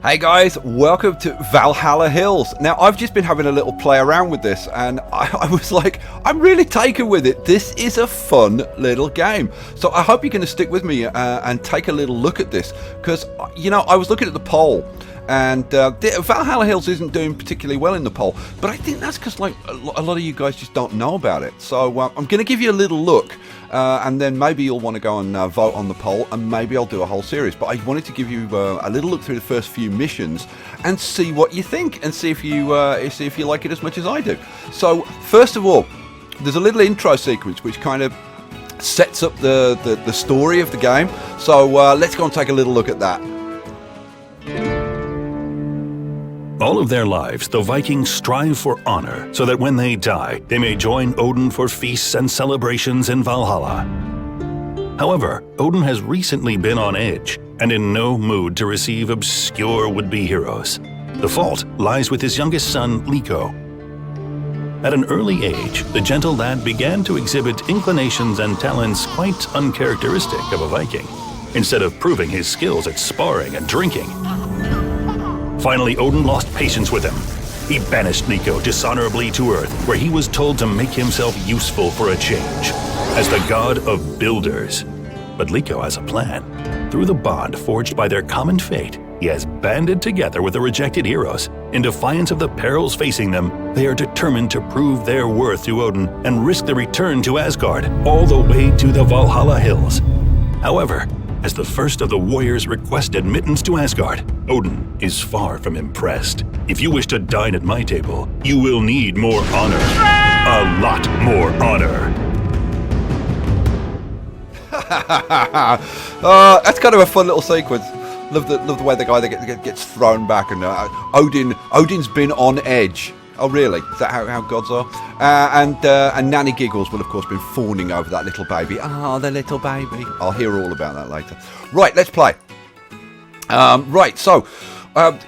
Hey guys, welcome to Valhalla Hills. Now, I've just been having a little play around with this and I was like, I'm really taken with it. This is a fun little game. So I hope you're going to stick with me and take a little look at this because, you know, I was looking at the poll and Valhalla Hills isn't doing particularly well in the poll, but I think that's because like a lot of you guys just don't know about it. So I'm going to give you a little look. And then maybe you'll want to go and vote on the poll, and maybe I'll do a whole series. But I wanted to give you a little look through the first few missions and see what you think, and see if you like it as much as I do. So first of all, there's a little intro sequence which kind of sets up the story of the game. So let's go and take a little look at that. All of their lives, the Vikings strive for honor, so that when they die, they may join Odin for feasts and celebrations in Valhalla. However, Odin has recently been on edge, and in no mood to receive obscure would-be heroes. The fault lies with his youngest son, Liko. At an early age, the gentle lad began to exhibit inclinations and talents quite uncharacteristic of a Viking, instead of proving his skills at sparring and drinking. Finally, Odin lost patience with him. He banished Liko dishonorably to Earth, where he was told to make himself useful for a change, as the god of builders. But Liko has a plan. Through the bond forged by their common fate, he has banded together with the rejected heroes. In defiance of the perils facing them, they are determined to prove their worth to Odin and risk the return to Asgard, all the way to the Valhalla Hills. However, as the first of the warriors request admittance to Asgard, Odin is far from impressed. If you wish to dine at my table, you will need more honor. A lot more honor. That's kind of a fun little sequence. Love the way the guy that gets thrown back and Odin's been on edge. Oh really? Is that how gods are? And Nanny Giggles will of course been fawning over that little baby. Oh, the little baby. I'll hear all about that later. Right, let's play. Right, so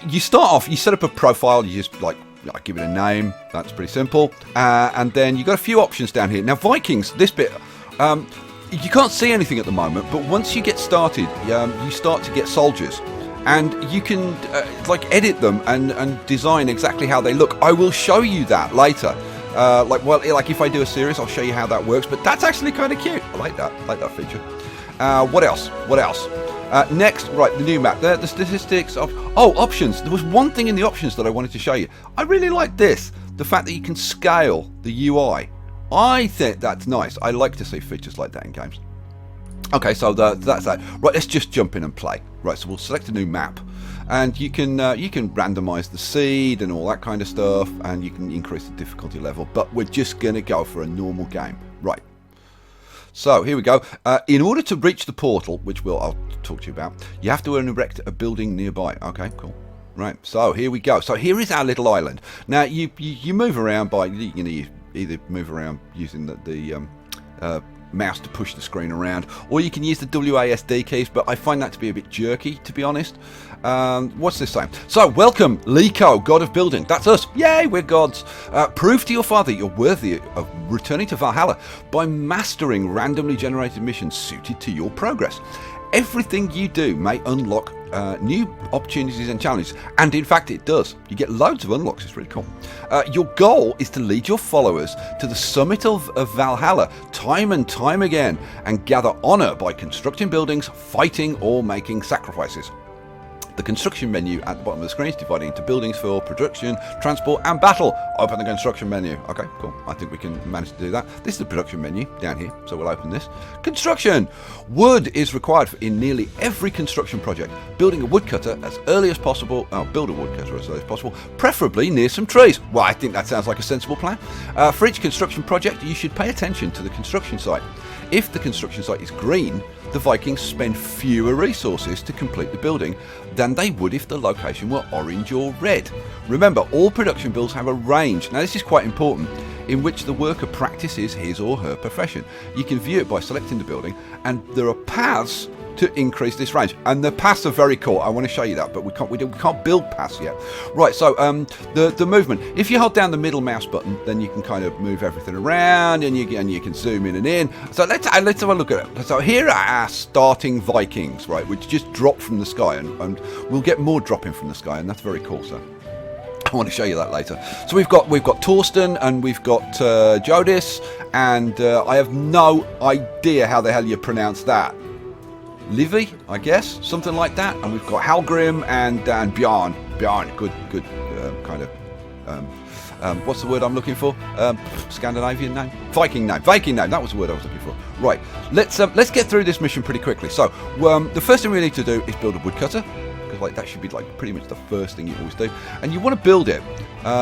you start off. You set up a profile. You just like give it a name. That's pretty simple. And then you got a few options down here. Now Vikings, this bit. You can't see anything at the moment, but once you get started, you start to get soldiers. And you can like edit them and design exactly how they look. I will show you that later. Like if I do a series, I'll show you how that works. But that's actually kind of cute. I like that feature. What else? Next, right, the new map. The statistics of options. There was one thing in the options that I wanted to show you. I really like this. The fact that you can scale the UI. I think that's nice. I like to see features like that in games. Okay, so that's that. Right, let's just jump in and play. Right, so we'll select a new map, and you can randomize the seed and all that kind of stuff, and you can increase the difficulty level. But we're just gonna go for a normal game. Right. So here we go. In order to reach the portal, which I'll talk to you about, you have to erect a building nearby. Okay, cool. Right. So here we go. So here is our little island. Now you move around by you either move around using the mouse to push the screen around, or you can use the WASD keys, but I find that to be a bit jerky, to be honest. What's this saying? So, welcome, Liko, god of building. That's us. Yay, we're gods. Prove to your father you're worthy of returning to Valhalla by mastering randomly generated missions suited to your progress. Everything you do may unlock new opportunities and challenges, and in fact it does. You get loads of unlocks. It's really cool. Your goal is to lead your followers to the summit of Valhalla time and time again and gather honor by constructing buildings, fighting, or making sacrifices. The construction menu at the bottom of the screen is divided into buildings for production, transport, and battle. Open the construction menu. Okay, cool. I think we can manage to do that. This is the production menu down here, so we'll open this. Construction! Wood is required in nearly every construction project. Building a woodcutter as early as possible. Build a woodcutter as early as possible, preferably near some trees. Well, I think that sounds like a sensible plan. For each construction project, you should pay attention to the construction site. If the construction site is green, the Vikings spend fewer resources to complete the building than they would if the location were orange or red. Remember, all production builds have a range, now this is quite important, in which the worker practices his or her profession. You can view it by selecting the building, and there are paths to increase this range. And the paths are very cool. I want to show you that, but we can't build paths yet. Right, so the movement. If you hold down the middle mouse button, then you can kind of move everything around, and you can zoom in and in. So let's have a look at it. So here are our starting Vikings, right, which just dropped from the sky, and we'll get more dropping from the sky, and that's very cool. So I want to show you that later. So we've got Torsten, and we've got Jodis, and I have no idea how the hell you pronounce that. Livy, I guess, something like that. And we've got Halgrim and Bjarn. Bjarn, good kind of. What's the word I'm looking for? Scandinavian name, Viking name. That was the word I was looking for. Right, let's get through this mission pretty quickly. So the first thing we need to do is build a woodcutter. Like that should be like pretty much the first thing you always do, and you want to build it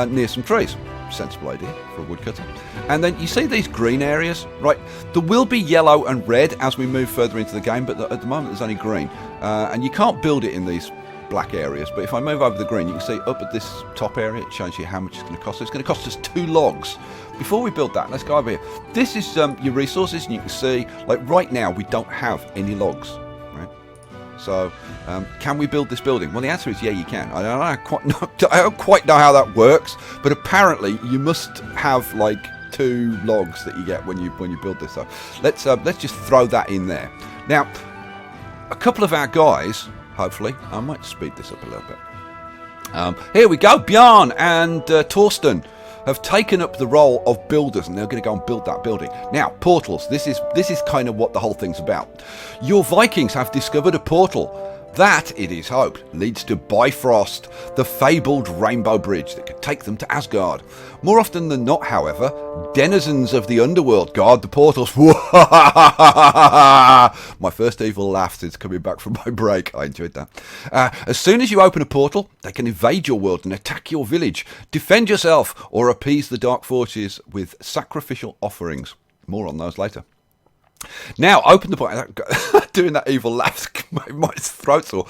near some trees. Sensible idea for a woodcutter. And then you see these green areas, right? There will be yellow and red as we move further into the game, but at the moment there's only green, and you can't build it in these black areas. But if I move over the green, you can see up at this top area, it shows you how much it's going to cost. It's going to cost us 2 logs. Before we build that, let's go over here. This is your resources, and you can see, like right now, we don't have any logs. So, can we build this building? Well, the answer is yeah, you can. I don't quite know how that works, but apparently you must have like 2 logs that you get when you build this. So, let's just throw that in there. Now, a couple of our guys, hopefully, I might speed this up a little bit. Here we go. Bjarn and Torsten have taken up the role of builders, and they're going to go and build that building. Now, portals. This is kind of what the whole thing's about. Your Vikings have discovered a portal that, it is hoped, leads to Bifrost, the fabled rainbow bridge that could take them to Asgard. More often than not, however, denizens of the underworld guard the portals. My first evil laugh since coming back from my break. I enjoyed that. As soon as you open a portal, they can invade your world and attack your village. Defend yourself or appease the dark forces with sacrificial offerings. More on those later. Now, open the portal. Doing that evil laugh, my throat's sore.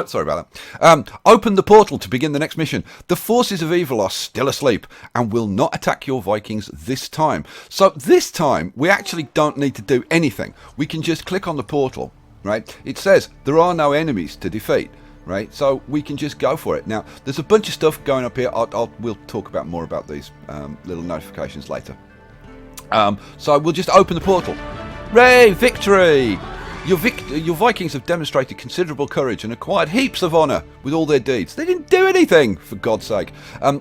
Sorry about that. Open the portal to begin the next mission. The forces of evil are still asleep and will not attack your Vikings this time. So this time, we actually don't need to do anything. We can just click on the portal, right? It says there are no enemies to defeat. Right, so we can just go for it. Now, there's a bunch of stuff going up here. We'll talk about more about these little notifications later. So we'll just open the portal. Hooray! Victory! Your Vikings have demonstrated considerable courage and acquired heaps of honour with all their deeds. They didn't do anything, for God's sake.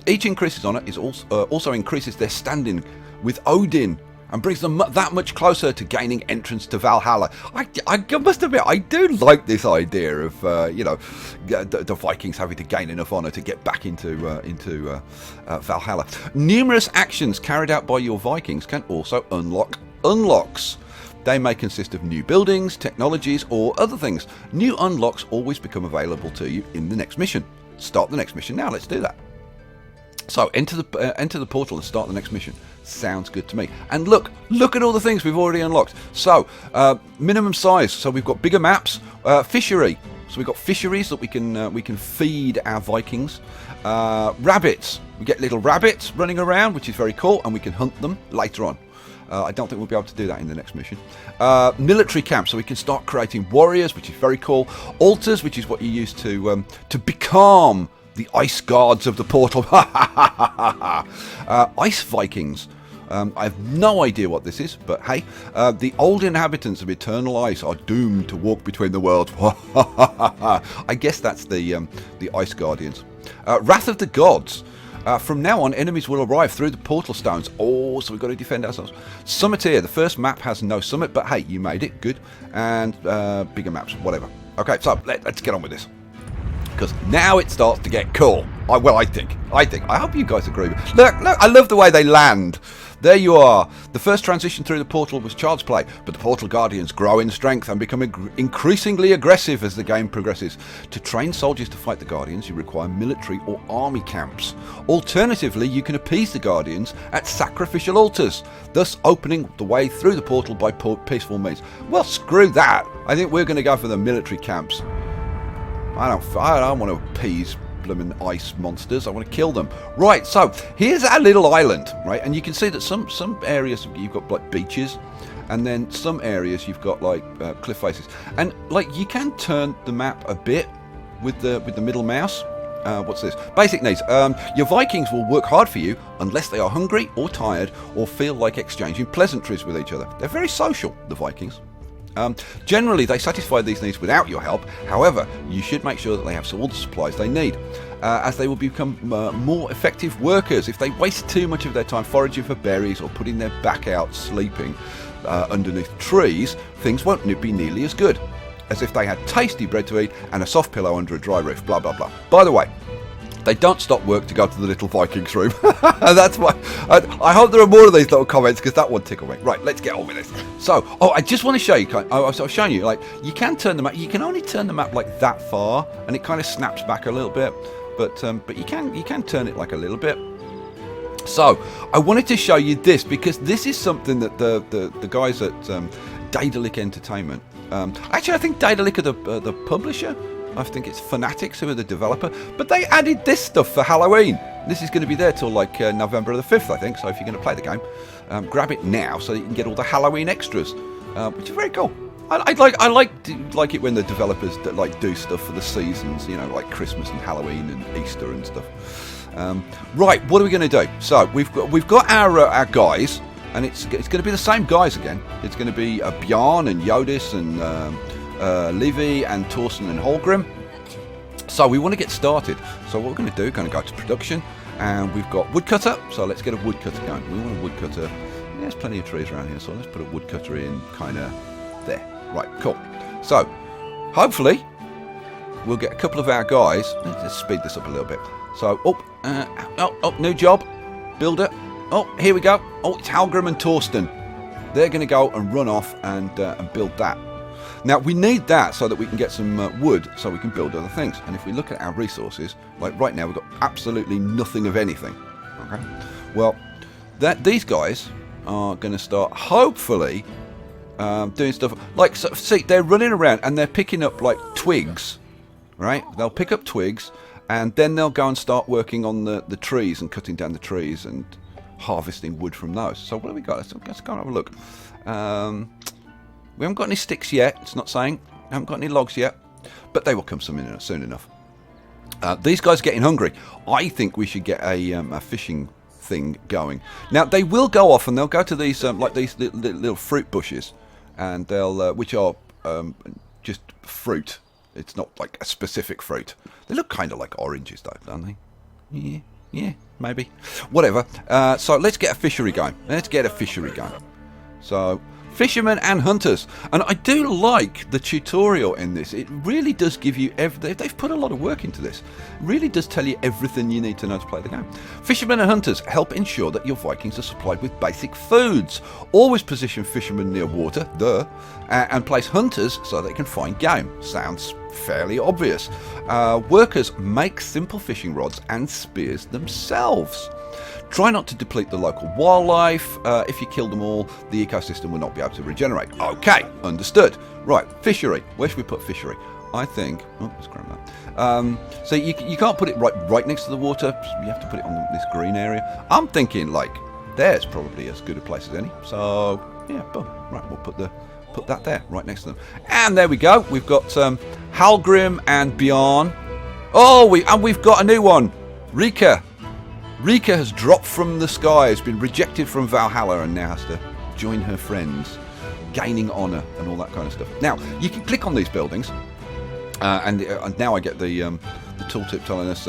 Each increases honour is also increases their standing with Odin and brings them that much closer to gaining entrance to Valhalla. I must admit, I do like this idea of the Vikings having to gain enough honour to get back into Valhalla. Numerous actions carried out by your Vikings can also unlock unlocks. They may consist of new buildings, technologies, or other things. New unlocks always become available to you in the next mission. Start the next mission now. Let's do that. So enter the portal and start the next mission. Sounds good to me. And look at all the things we've already unlocked. So minimum size. So we've got bigger maps. Fishery. So we've got fisheries that we can feed our Vikings. Rabbits. We get little rabbits running around, which is very cool, and we can hunt them later on. I don't think we'll be able to do that in the next mission. Military camp, so we can start creating warriors, which is very cool. Altars, which is what you use to become the ice guards of the portal. Ice Vikings. I have no idea what this is, but hey, the old inhabitants of eternal ice are doomed to walk between the worlds. I guess that's the Ice Guardians. Wrath of the Gods. From now on, enemies will arrive through the portal stones. Oh, so we've got to defend ourselves. Summiteer. The first map has no summit, but hey, you made it. Good. And bigger maps, whatever. Okay, so let's get on with this. Because now it starts to get cool. I think. I hope you guys agree. Look, I love the way they land. There you are. The first transition through the portal was child's play, but the portal guardians grow in strength and become increasingly aggressive as the game progresses. To train soldiers to fight the guardians, you require military or army camps. Alternatively, you can appease the guardians at sacrificial altars, thus opening the way through the portal by peaceful means. Well, screw that. I think we're going to go for the military camps. I don't want to appease blooming ice monsters. I want to kill them. Right, so here's our little island, right? And you can see that some areas you've got like beaches, and then some areas you've got like cliff faces, and like you can turn the map a bit with the middle mouse. What's this? Basic needs. Your Vikings will work hard for you unless they are hungry or tired or feel like exchanging pleasantries with each other. They're very social, the Vikings. Generally, they satisfy these needs without your help. However, you should make sure that they have all the supplies they need, as they will become more effective workers. If they waste too much of their time foraging for berries or putting their back out sleeping underneath trees, things won't be nearly as good as if they had tasty bread to eat and a soft pillow under a dry roof, blah, blah, blah. By the way, they don't stop work to go to the little Vikings room. That's why I hope there are more of these little comments, because that one tickled me. Right, let's get on with this. So, I just want to show you. I was showing you, like, you can turn the map. You can only turn the map like that far, and it kind of snaps back a little bit. But you can turn it like a little bit. So, I wanted to show you this because this is something that the guys at Daedalic Entertainment. Actually, I think Daedalic are the publisher. I think it's Fanatics who are the developer, but they added this stuff for Halloween. This is going to be there till like November the 5th, I think. So if you're going to play the game, grab it now so that you can get all the Halloween extras, which is very cool. I like it when the developers do stuff for the seasons, you know, like Christmas and Halloween and Easter and stuff. Right, what are we going to do? So we've got our guys, and it's going to be the same guys again. It's going to be Bjarn and Yodis and Livy and Torsten and Holgrim. So we want to get started. So what we're going to do, we're going to go to production, and we've got Woodcutter. So let's get a Woodcutter going. We want a Woodcutter. Yeah, there's plenty of trees around here, so let's put a Woodcutter in kind of there. Right, cool. So hopefully we'll get a couple of our guys. Let's speed this up a little bit. So new job, builder. Oh, here we go. Oh, it's Holgrim and Torsten. They're going to go and run off and build that. Now, we need that so that we can get some wood so we can build other things. And if we look at our resources, like right now, we've got absolutely nothing of anything. Okay. Well, these guys are going to start, hopefully, doing stuff. Like, so, see, they're running around and they're picking up, like, twigs, right? They'll pick up twigs, and then they'll go and start working on the trees and cutting down the trees and harvesting wood from those. So what have we got? Let's go and have a look. We haven't got any sticks yet. It's not saying. We haven't got any logs yet, but they will come soon enough. These guys are getting hungry. I think we should get a fishing thing going. Now they will go off and they'll go to these like these little fruit bushes, and they'll which are just fruit. It's not like a specific fruit. They look kind of like oranges, though, don't they? Yeah, maybe. Whatever. So let's get a fishery going. So, fishermen and hunters. And I do like the tutorial in this. It really does give you they've put a lot of work into this. It really does tell you everything you need to know to play the game. Fishermen and hunters help ensure that your Vikings are supplied with basic foods. Always position fishermen near water, and place hunters so they can find game. Sounds fairly obvious. Workers make simple fishing rods and spears themselves. Try not to deplete the local wildlife. If you kill them all, the ecosystem will not be able to regenerate. Okay, understood. Right, fishery. Where should we put fishery? I think... Oh, let's grab that. So you can't put it right next to the water. You have to put it on this green area. I'm thinking, like, there's probably as good a place as any. So, yeah, boom. Right, we'll put that there, right next to them. And there we go. We've got Holgrim and Bjarn. Oh, we've got a new one. Rika. Rika has dropped from the sky, has been rejected from Valhalla, and now has to join her friends, gaining honour and all that kind of stuff. Now, you can click on these buildings, and now I get the tooltip telling us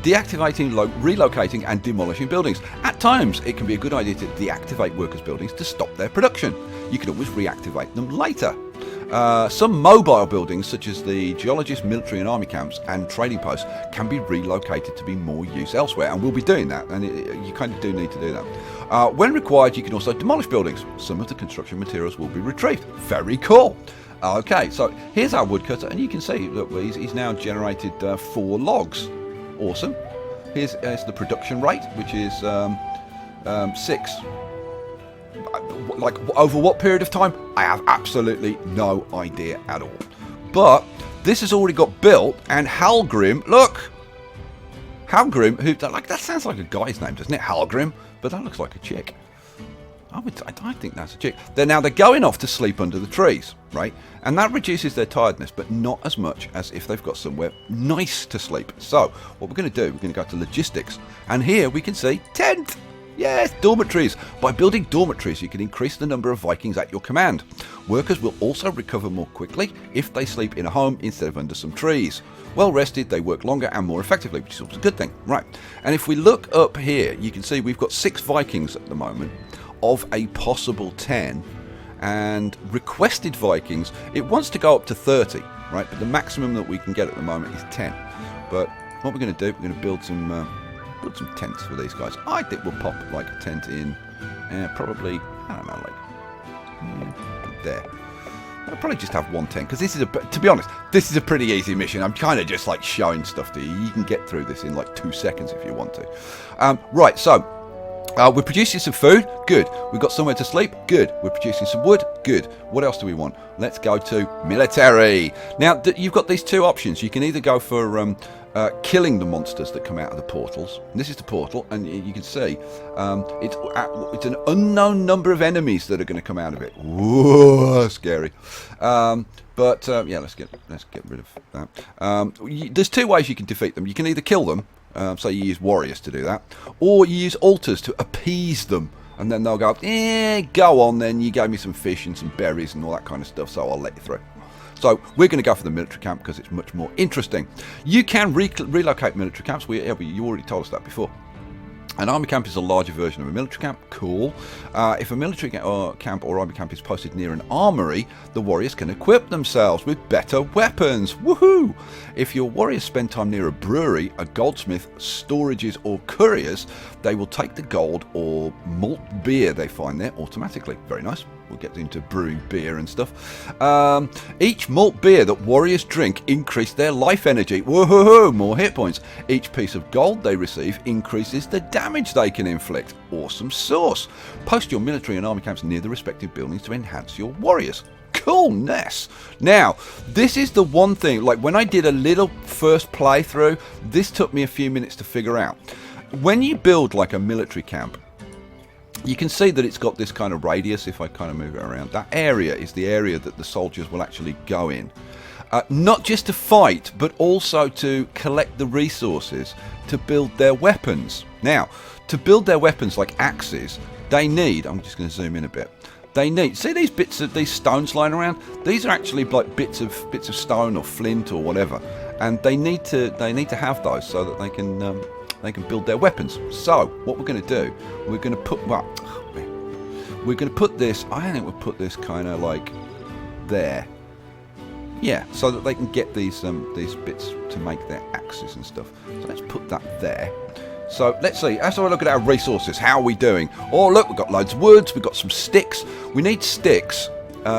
deactivating, relocating and demolishing buildings. At times, it can be a good idea to deactivate workers' buildings to stop their production. You can always reactivate them later. Some mobile buildings, such as the geologist, military and army camps and trading posts, can be relocated to be more use elsewhere, and we'll be doing that, and you kind of do need to do that. When required, you can also demolish buildings. Some of the construction materials will be retrieved. Very cool. Okay, so here's our woodcutter, and you can see, look, he's now generated 4 logs. Awesome. Here's the production rate, which is 6. Like, over what period of time? I have absolutely no idea at all. But this has already got built, and Holgrim, look! Holgrim, that sounds like a guy's name, doesn't it? Holgrim, but that looks like a chick. I think that's a chick. They're going off to sleep under the trees, right? And that reduces their tiredness, but not as much as if they've got somewhere nice to sleep. So what we're going to do, we're going to go to logistics, and here we can see tent. Yes, dormitories. By building dormitories, you can increase the number of Vikings at your command. Workers will also recover more quickly if they sleep in a home instead of under some trees. Well rested, they work longer and more effectively, which is always a good thing. Right, and if we look up here, you can see we've got 6 Vikings at the moment of a possible 10. And requested Vikings, it wants to go up to 30, right? But the maximum that we can get at the moment is 10. But what we're going to do, we're going to build some tents for these guys. I think we'll pop like a tent in, probably, I don't know, like there. I'll probably just have one tent, because this is to be honest, this is a pretty easy mission. I'm kind of just like showing stuff to you. You can get through this in like 2 seconds if you want to. Right, so we're producing some food. Good. We've got somewhere to sleep. Good. We're producing some wood. Good. What else do we want? Let's go to military. Now, you've got these 2 options. You can either go for killing the monsters that come out of the portals. And this is the portal, and you can see it's an unknown number of enemies that are going to come out of it. Whoa, scary. Yeah, let's get rid of that. There's 2 ways you can defeat them. You can either kill them. So you use warriors to do that, or you use altars to appease them, and then they'll go, go on then, you gave me some fish and some berries and all that kind of stuff, so I'll let you through. So we're going to go for the military camp because it's much more interesting. You can relocate military camps. You already told us that before. An army camp is a larger version of a military camp. Cool. If a military camp or army camp is posted near an armory, the warriors can equip themselves with better weapons. Woohoo! If your warriors spend time near a brewery, a goldsmith, storages or couriers, they will take the gold or malt beer they find there automatically. Very nice. We'll get into brewing beer and stuff. Each malt beer that warriors drink increase their life energy. Woohoo! More hit points. Each piece of gold they receive increases the damage they can inflict. Awesome sauce. Post your military and army camps near the respective buildings to enhance your warriors. Coolness. Now, this is the one thing, like when I did a little first playthrough, this took me a few minutes to figure out. When you build like a military camp, you can see that it's got this kind of radius. If I kind of move it around, that area is the area that the soldiers will actually go in. Not just to fight, but also to collect the resources to build their weapons. Now, to build their weapons like axes, they need, I'm just going to zoom in a bit, they need, see these stones lying around? These are actually like bits of stone or flint or whatever, and they need to have those so that they can build their weapons. So what we're going to do, we're going to put this, I think we'll put this kind of like there. Yeah, so that they can get these bits to make their axes and stuff. So let's put that there. So let's see, as I look at our resources, how are we doing? Oh look, we've got loads of woods, we've got some sticks. We need sticks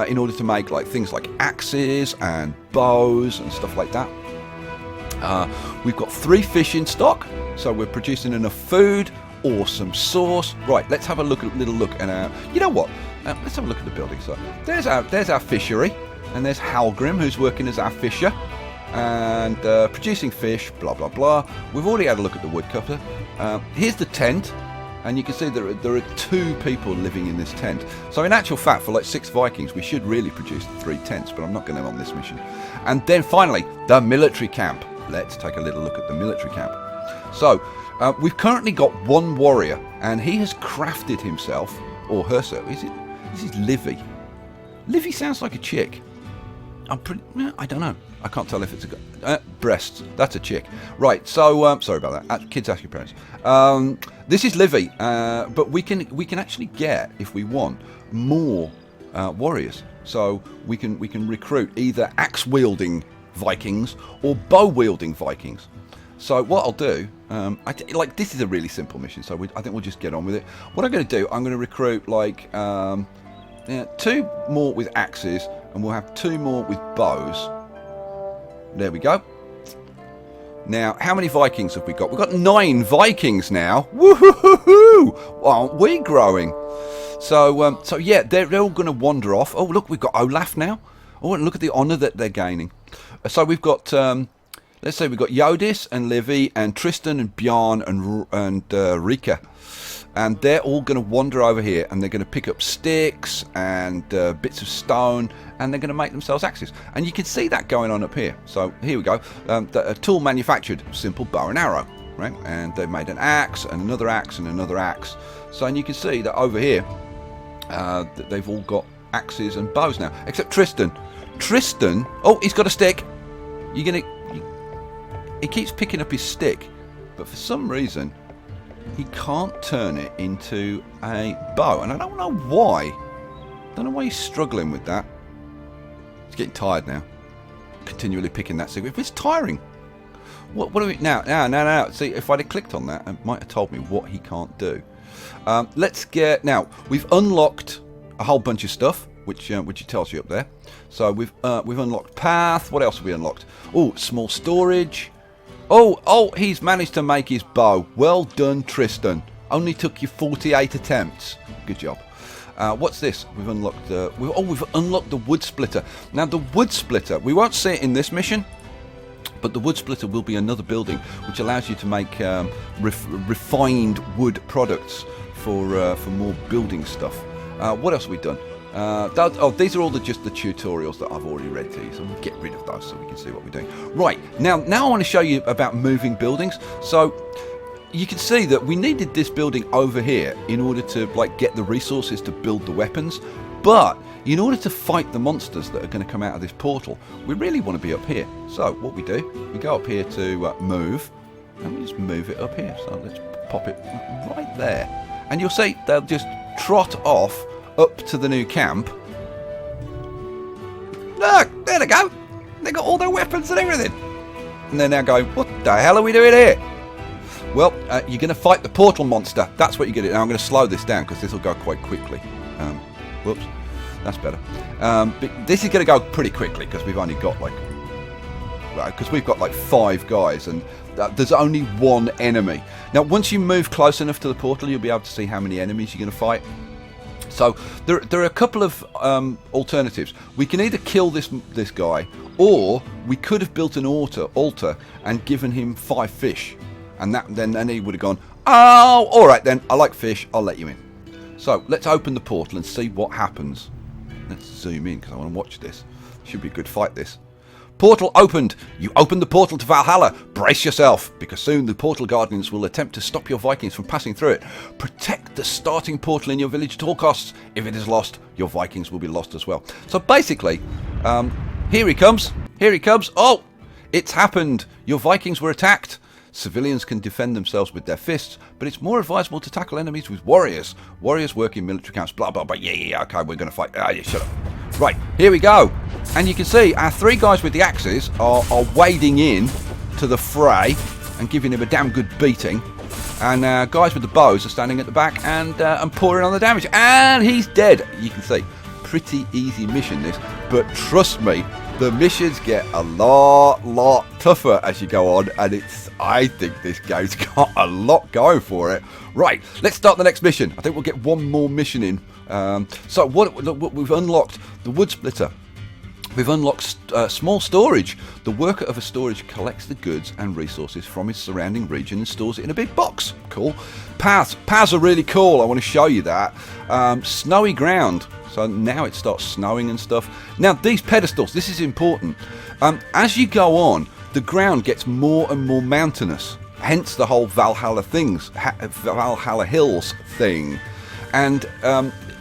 in order to make like things like axes and bows and stuff like that. We've got 3 fish in stock, so we're producing enough food. Awesome sauce. Right, let's have a little look at our, you know what? Let's have a look at the building. So there's our fishery, and there's Halgrim, who's working as our fisher and producing fish, blah blah blah. We've already had a look at the woodcutter. Here's the tent, and you can see there are 2 people living in this tent. So in actual fact, for like 6 Vikings, we should really produce 3 tents, but I'm not going to on this mission. And then finally, the military camp. Let's take a little look at the military camp. So we've currently got 1 warrior, and he has crafted himself, or herself. This is Livy. Livy sounds like a chick. I don't know. I can't tell if it's a breasts. That's a chick. Right. So sorry about that. Kids, ask your parents. This is Livy, but we can actually get, if we want, more warriors. So we can recruit either axe wielding Vikings or bow wielding Vikings. So what I'll do, this is a really simple mission, so I think we'll just get on with it. What I'm going to do, I'm going to recruit like 2 more with axes, and we'll have 2 more with bows. There we go. Now, how many Vikings have we got? We've got 9 Vikings now. Woohoo! Aren't we growing? So yeah, they're all going to wander off. Oh, look, we've got Olaf now. Oh, and look at the honour that they're gaining. So we've got, let's let's say we've got Yodis and Livy and Tristan and Bjarn and Rika. And they're all going to wander over here, and they're going to pick up sticks and bits of stone, and they're going to make themselves axes. And you can see that going on up here. So here we go. A tool manufactured, simple bow and arrow, right? And they've made an axe and another axe and another axe. So and you can see that over here, that they've all got axes and bows now, except Tristan. Tristan, oh, he's got a stick. He keeps picking up his stick, but for some reason, he can't turn it into a bow, and I don't know why. I don't know why he's struggling with that. He's getting tired now, continually picking that stick. It's tiring. What do we now? See, if I'd have clicked on that, it might have told me what he can't do. Let's get now. We've unlocked a whole bunch of stuff, which it tells you up there. So we've unlocked path. What else have we unlocked? Oh, small storage. Oh, he's managed to make his bow. Well done, Tristan. Only took you 48 attempts. Good job. What's this? We've unlocked we've unlocked the wood splitter. Now the wood splitter, we won't see it in this mission, but the wood splitter will be another building which allows you to make refined wood products for more building stuff. What else have we done? These are all just the tutorials that I've already read to you, so we'll get rid of those so we can see what we're doing. Right, now I want to show you about moving buildings. So you can see that we needed this building over here in order to get the resources to build the weapons, but in order to fight the monsters that are going to come out of this portal, we really want to be up here. So what we do, we go up here to move, and we just move it up here. So let's pop it right there, and you'll see they'll just trot off up to the new camp. Look, there they go. They got all their weapons and everything. And they're now going, what the hell are we doing here? Well, you're going to fight the portal monster. That's what you're going to do. Now I'm going to slow this down because this will go quite quickly. Whoops, that's better. But this is going to go pretty quickly because we've only got we've got 5 guys and there's only one enemy. Now, once you move close enough to the portal, you'll be able to see how many enemies you're going to fight. So there are a couple of alternatives. We can either kill this guy, or we could have built an altar and given him 5 fish, and then he would have gone, oh, all right then, I like fish, I'll let you in. So let's open the portal and see what happens. Let's zoom in because I want to watch this. Should be a good fight, this. Portal opened. You opened the portal to Valhalla. Brace yourself, because soon the portal guardians will attempt to stop your Vikings from passing through it. Protect the starting portal in your village at all costs. If it is lost, your Vikings will be lost as well. So basically, here he comes. Here he comes. Oh, it's happened. Your Vikings were attacked. Civilians can defend themselves with their fists, but it's more advisable to tackle enemies with warriors. Warriors work in military camps, blah, blah, blah. Yeah, okay, we're going to fight. Yeah, shut up. Right, here we go. And you can see our 3 guys with the axes are wading in to the fray and giving him a damn good beating. And guys with the bows are standing at the back and pouring on the damage. And he's dead. You can see, pretty easy mission this. But trust me, the missions get a lot tougher as you go on. And I think this game's got a lot going for it. Right, let's start the next mission. I think we'll get one more mission in. So what we've unlocked the wood splitter. We've unlocked small storage. The worker of a storage collects the goods and resources from his surrounding region and stores it in a big box. Cool. Paths. Paths are really cool. I want to show you that. Snowy ground. So now it starts snowing and stuff. Now these pedestals, this is important. As you go on, the ground gets more and more mountainous. Hence the whole Valhalla Hills thing. And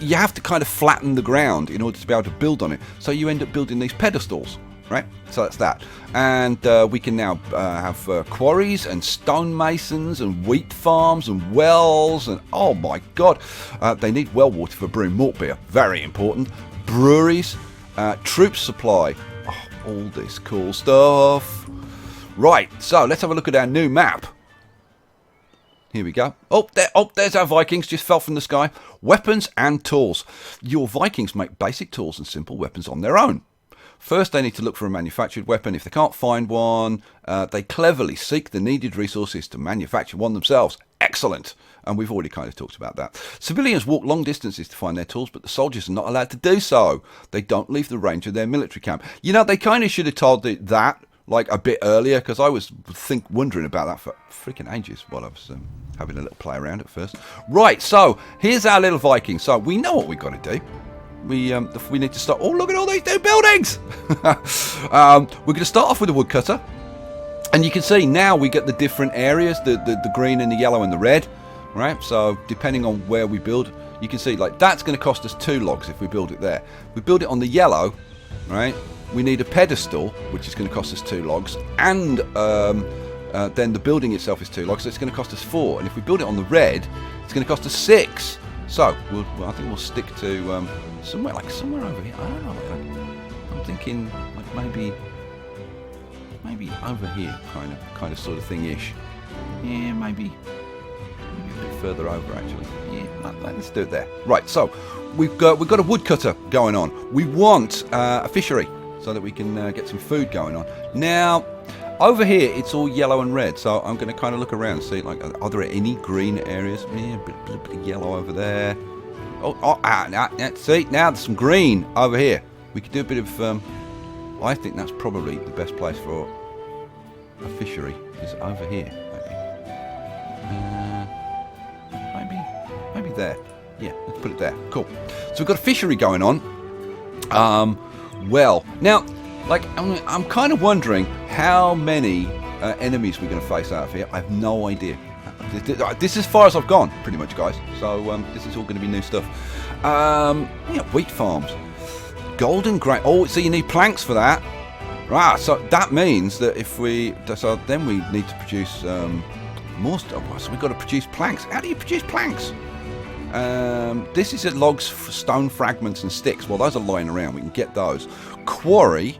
you have to kind of flatten the ground in order to be able to build on it. So you end up building these pedestals, right? So that's that. And we can now have quarries and stonemasons and wheat farms and wells. And oh my God, they need well water for brewing malt beer. Very important. Breweries, troop supply. Oh, all this cool stuff. Right, so let's have a look at our new map. Here we go. Oh, there's our Vikings, just fell from the sky. Weapons and tools. Your Vikings make basic tools and simple weapons on their own. First, they need to look for a manufactured weapon. If they can't find one, they cleverly seek the needed resources to manufacture one themselves. Excellent. And we've already kind of talked about that. Civilians walk long distances to find their tools, but the soldiers are not allowed to do so. They don't leave the range of their military camp. You know, they kind of should have told that like a bit earlier, because I was wondering about that for freaking ages while I was having a little play around at first. Right, so here's our little Viking. So we know what we've got to do. We need to start. Oh, look at all these new buildings! We're going to start off with a woodcutter, and you can see now we get the different areas: the green and the yellow and the red. Right. So depending on where we build, you can see like that's going to cost us 2 logs if we build it there. We build it on the yellow, right? We need a pedestal, which is going to cost us 2 logs, and then the building itself is 2 logs, so it's going to cost us 4. And if we build it on the red, it's going to cost us 6. So I think we'll stick to somewhere over here. I don't know. I'm thinking like maybe over here, kind of sort of thing-ish. Yeah, maybe a bit further over actually. Yeah, let's do it there. Right. So we've got a woodcutter going on. We want a fishery so that we can get some food going on. Now, over here it's all yellow and red, so I'm going to kind of look around and see like are there any green areas? Yeah, a bit of yellow over there. See, now there's some green over here. We could do a bit of I think that's probably the best place for a fishery is over here. Maybe there. Yeah, let's put it there. Cool. So we've got a fishery going on. Well, now, like, I'm kind of wondering how many enemies we're going to face out of here. I have no idea. This is as far as I've gone, pretty much, guys. So this is all going to be new stuff. Yeah, wheat farms. Golden grain. Oh, so you need planks for that. Right, so that means that then we need to produce more stuff. So we've got to produce planks. How do you produce planks? This is logs, stone fragments and sticks. Well, those are lying around. We can get those. Quarry,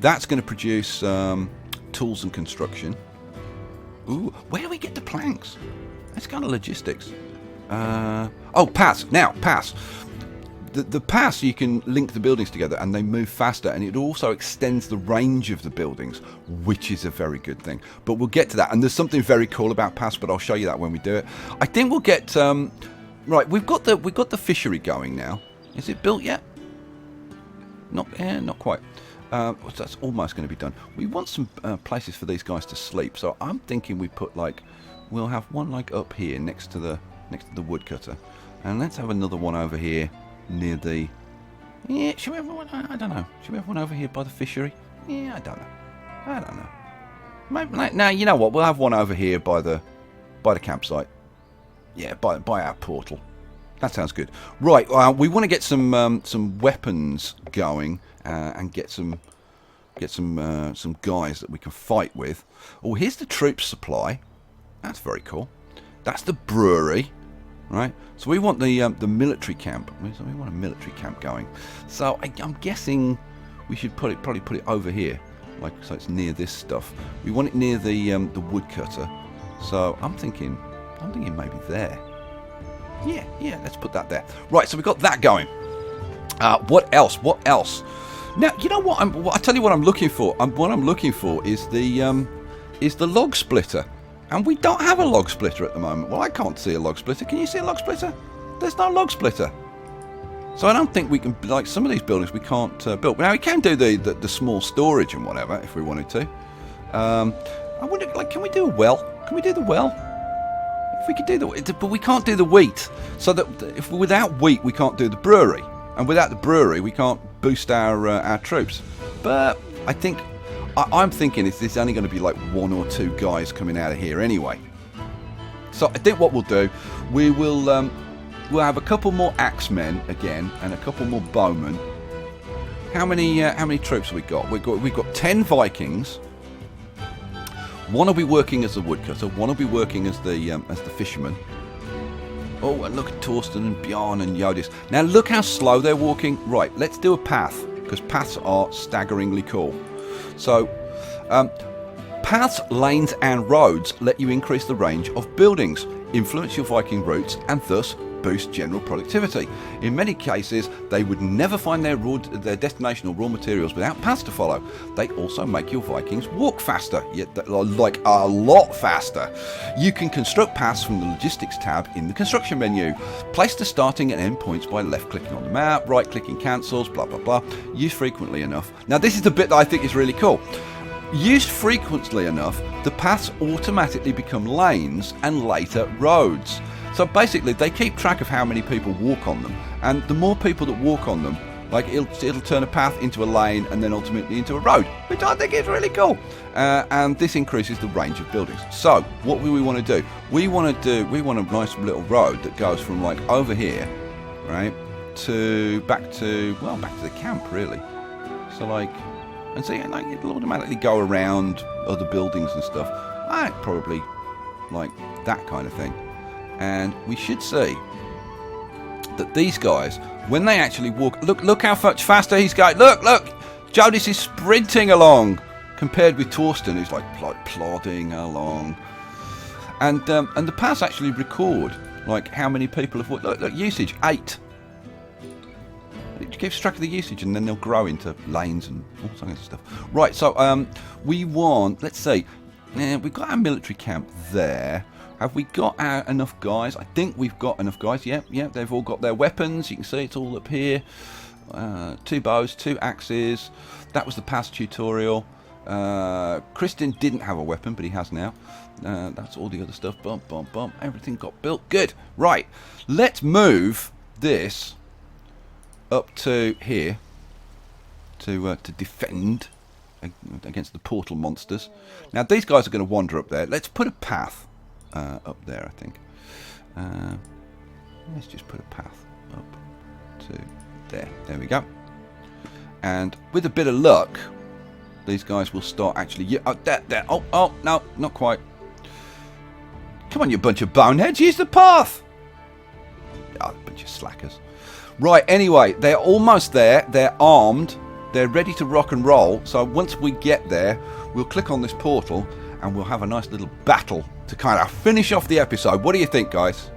that's going to produce tools and construction. Ooh, where do we get the planks? That's kind of logistics. Oh, pass. Now, pass. The pass, you can link the buildings together and they move faster, and it also extends the range of the buildings, which is a very good thing. But we'll get to that. And there's something very cool about pass, but I'll show you that when we do it. I think we'll get... right, we've got the fishery going now. Is it built yet? Not quite. That's almost going to be done. We want some places for these guys to sleep. So I'm thinking we put we'll have one up here next to the woodcutter, and let's have another one over here near the. Yeah, should we have one? I don't know. Should we have one over here by the fishery? Yeah, I don't know. Maybe, now you know what? We'll have one over here by the campsite. Yeah, by our portal. That sounds good. Right, we want to get some weapons going and get some guys that we can fight with. Oh, here's the troop supply. That's very cool. That's the brewery, right? So we want the military camp. So we want a military camp going. So I'm guessing we should probably put it over here, so it's near this stuff. We want it near the woodcutter. So I'm thinking maybe there. Yeah, let's put that there. Right, so we've got that going. What else? Now, you know what? I'll tell you what I'm looking for. What I'm looking for is the log splitter. And we don't have a log splitter at the moment. Well, I can't see a log splitter. Can you see a log splitter? There's no log splitter. So I don't think we can, some of these buildings we can't build. Now, we can do the small storage and whatever if we wanted to. I wonder, can we do a well? Can we do the well? If we could do but we can't do the wheat. So that without wheat we can't do the brewery, and without the brewery we can't boost our troops. But I'm thinking it's only going to be 1 or 2 guys coming out of here anyway. So I think what we'll do, we'll have a couple more axemen again and a couple more bowmen. How many troops have we got? We've got 10 Vikings. One will be working as the woodcutter. One will be working as the fisherman. Oh, and look at Torsten and Bjorn and Yodis. Now look how slow they're walking. Right, let's do a path, because paths are staggeringly cool. So, paths, lanes and roads let you increase the range of buildings, influence your Viking routes, and thus boost general productivity. In many cases, they would never find their destination or raw materials without paths to follow. They also make your Vikings walk faster, like a lot faster. You can construct paths from the logistics tab in the construction menu. Place the starting and end points by left-clicking on the map, right-clicking cancels, blah blah blah. Used frequently enough. Now this is the bit that I think is really cool. Used frequently enough, the paths automatically become lanes and later roads. So basically, they keep track of how many people walk on them, and the more people that walk on them, like it'll turn a path into a lane and then ultimately into a road, which I think is really cool. And this increases the range of buildings. So what we want to do? We want a nice little road that goes from like over here, right, to back to the camp really. So like, and see, like it'll automatically go around other buildings and stuff. Probably like that kind of thing. And we should see that these guys, when they actually walk, look how much faster he's going. Look, Jodis is sprinting along compared with Torsten, who's like plodding along. And the paths actually record like how many people have walked. Look, usage 8. It keeps track of the usage, and then they'll grow into lanes and all sorts of stuff. Right, so we want, let's see, we've got our military camp there. Have we got enough guys? I think we've got enough guys. Yeah, they've all got their weapons. You can see it's all up here. 2 bows, 2 axes. That was the past tutorial. Christian didn't have a weapon, but he has now. That's all the other stuff. Bump. Everything got built. Good. Right. Let's move this up to here to defend against the portal monsters. Now, these guys are going to wander up there. Let's put a path up there, I think. Let's just put a path up to there. There we go. And with a bit of luck, these guys will start actually... there. Oh, no, not quite. Come on, you bunch of boneheads. Use the path. Oh, bunch of slackers. Right, anyway, they're almost there. They're armed. They're ready to rock and roll. So once we get there, we'll click on this portal and we'll have a nice little battle to kind of finish off the episode. What do you think, guys?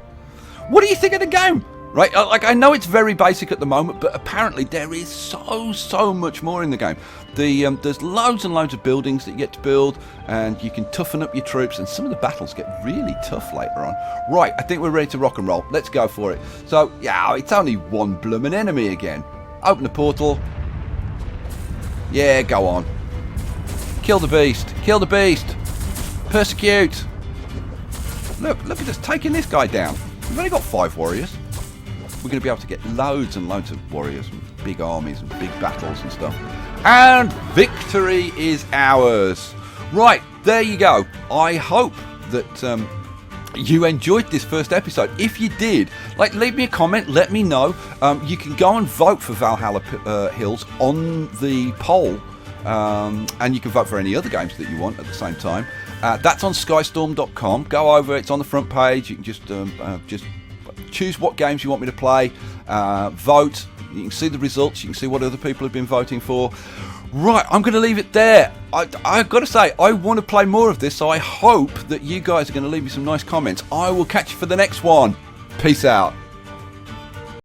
What do you think of the game? Right, like I know it's very basic at the moment, but apparently there is so much more in the game. There's loads and loads of buildings that you get to build, and you can toughen up your troops, and some of the battles get really tough later on. Right, I think we're ready to rock and roll. Let's go for it. So, yeah, it's only one bloomin' enemy again. Open the portal. Yeah, go on. Kill the beast. Kill the beast. Persecute. Look at us taking this guy down. We've only got 5 warriors. We're going to be able to get loads and loads of warriors and big armies and big battles and stuff. And victory is ours. Right, there you go. I hope that you enjoyed this first episode. If you did, like, leave me a comment, let me know. You can go and vote for Valhalla Hills on the poll, and you can vote for any other games that you want at the same time. That's on SkyeStorm.com. Go over, it's on the front page. You can just choose what games you want me to play, vote. You can see the results, you can see what other people have been voting for. Right, I'm going to leave it there. I've got to say, I want to play more of this, so I hope that you guys are going to leave me some nice comments. I will catch you for the next one. Peace out.